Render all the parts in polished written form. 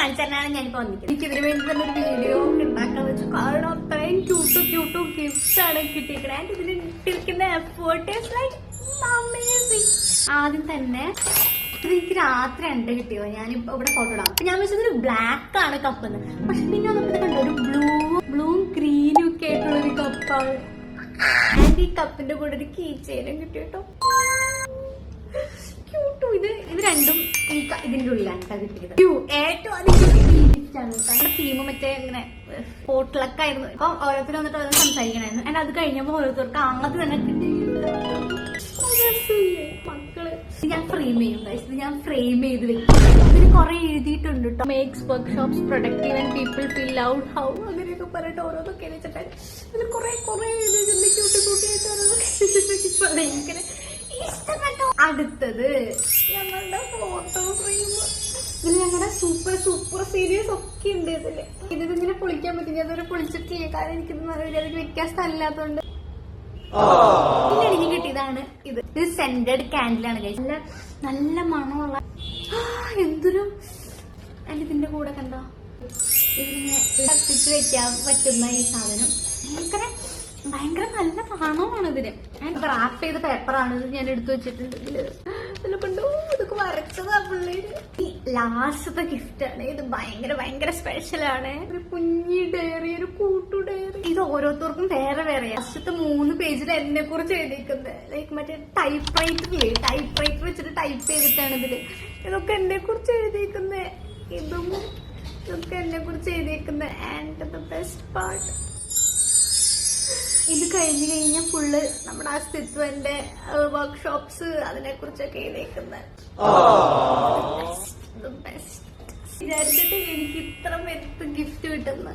കാണിച്ചു തരാനാണ് ഞാനിപ്പോ വന്നിരിക്കുന്നത്. എനിക്ക് ഇതിനു വേണ്ടി തന്നെ ഒരു വീഡിയോ ഉണ്ടാക്കാൻ വെച്ചു. കാരണം അത്രയും ക്യൂട്ടും ഗിഫ്റ്റ്സ് ആണ് കിട്ടിയിരിക്കുന്നത്. ആൻഡ് ഇതിൽ ഇട്ടിരിക്കുന്ന എഫേർട്ട് ഈസ് ലൈക്ക് അമേസിങ്. ആദ്യം തന്നെ ഇത് എനിക്ക് രാത്രി ഉണ്ട് കിട്ടിയോ, ഞാനിപ്പോ ഇവിടെ ഫോട്ടോ ഇടാം. അപ്പൊ ഞാൻ വെച്ചത് ഒരു ബ്ലാക്ക് ആണ് കപ്പെന്ന്. പക്ഷെ പിന്നെ നമുക്ക് കണ്ടോ ഒരു ബ്ലൂവും ഗ്രീനും ഒക്കെ ആയിട്ടുള്ള ഒരു കപ്പാണ്. ആൻഡ് ഈ കപ്പിന്റെ കൂടെ ഒരു കീ ചെയിനും കിട്ടിട്ടോ. ഇത് രണ്ടും ഇതിന്റെ ഉള്ളിലാണ് കിട്ടിയത്. ഏറ്റവും അധികം തീം മറ്റേ ഇങ്ങനെ പോട്ടിലൊക്കെ ആയിരുന്നു. അപ്പൊ ഓരോരുത്തർ വന്നിട്ട് ഓരോ സംസാരിക്കണായിരുന്നു. ആൻഡ് അത് കഴിഞ്ഞപ്പോ ഓരോരുത്തർക്ക് ആദ്യം തന്നെ കിട്ടി. മക്കള് ഞാൻ ഫ്രെയിം ചെയ്യും. ഇത് ഞാൻ ഫ്രെയിം ചെയ്ത് വെക്കും. ഇതിന് കുറെ എഴുതിയിട്ടുണ്ട് കേട്ടോ. Makes workshops productive and people feel loud how അങ്ങനെയൊക്കെ പറഞ്ഞിട്ട് ഓരോന്നൊക്കെ വെച്ചിട്ട് ഇതിൽ കുറെ എഴുതിയിട്ടുണ്ട്. ഭയങ്കര ഇഷ്ടപ്പെട്ടോ. അടുത്തത് ഞങ്ങളുടെ ഫോട്ടോ ഫ്രെയിം. ഇതിൽ ഞങ്ങളുടെ സൂപ്പർ സീരീസ് ഒക്കെ ഉണ്ട്. ഇതിങ്ങനെ പൊളിക്കാൻ പറ്റും. ഞാനതൊരു പൊളിച്ചിട്ടില്ല. കാരണം എനിക്കിത് വെക്കാൻ സ്ഥലമില്ലാത്തതുകൊണ്ട്. പിന്നെ എനിക്ക് കിട്ടിയതാണ് ഇത് സെന്റഡ് കാൻഡിലാണ്. നല്ല മണമുള്ള എന്തൊരു. ആൻഡ് ഇതിന്റെ കൂടെ കണ്ടോ ഇതിങ്ങനെ കത്തിച്ച് വെക്കാൻ പറ്റുന്ന ഈ സാധനം. ഭയങ്കര നല്ല മണമാണ് ഇതിന്. റാപ്പ് ചെയ്ത പേപ്പറാണ് ഇത്. ഞാൻ എടുത്തു വെച്ചിട്ടുണ്ട്. ഇതിൽ കണ്ടോ ഇതൊക്കെ വരച്ചതാ പിള്ളേര്. ഈ ലാസ്റ്റത്തെ ഗിഫ്റ്റ് ആണ്. ഇത് ഭയങ്കര സ്പെഷ്യലാണ്. ഒരു കുഞ്ഞി ഡയറി, ഒരു കൂട്ടു ഡയറി. ഇത് ഓരോരുത്തർക്കും വേറെ ലാസ്റ്റത്തെ 3 പേജിൽ എന്നെ കുറിച്ച് എഴുതിക്കുന്നത്. ലൈക്ക് മറ്റേ ടൈപ്പ് റൈറ്റർ വെച്ചിട്ട് ടൈപ്പ് ചെയ്തിട്ടാണ് ഇതില്. ഇതൊക്കെ എന്നെ കുറിച്ച് എഴുതിയിരിക്കുന്നത്. ഇതൊക്കെ എന്നെ കുറിച്ച് എഴുതിയിരിക്കുന്നത്. ആൻഡ് ദ ബെസ്റ്റ് പാർട്ട്, ഇത് കഴിഞ്ഞാൽ ഫുള്ള് നമ്മുടെ അസ്തിത്വന്റെ വർക്ക്ഷോപ്സ് അതിനെ കുറിച്ചൊക്കെ എഴുതിയിരിക്കുന്നത്. വിചാരിച്ചിട്ട് എനിക്ക് ഇത്ര പേർക്ക് ഗിഫ്റ്റ് കിട്ടുന്ന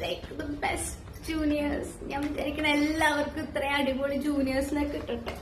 ലൈക്ക് ദ ബെസ്റ്റ് ജൂനിയേഴ്സ്. ഞാൻ വിചാരിക്കുന്ന എല്ലാവർക്കും ഇത്രയും അടിപൊളി ജൂനിയേഴ്സിനെ കിട്ടട്ടെ.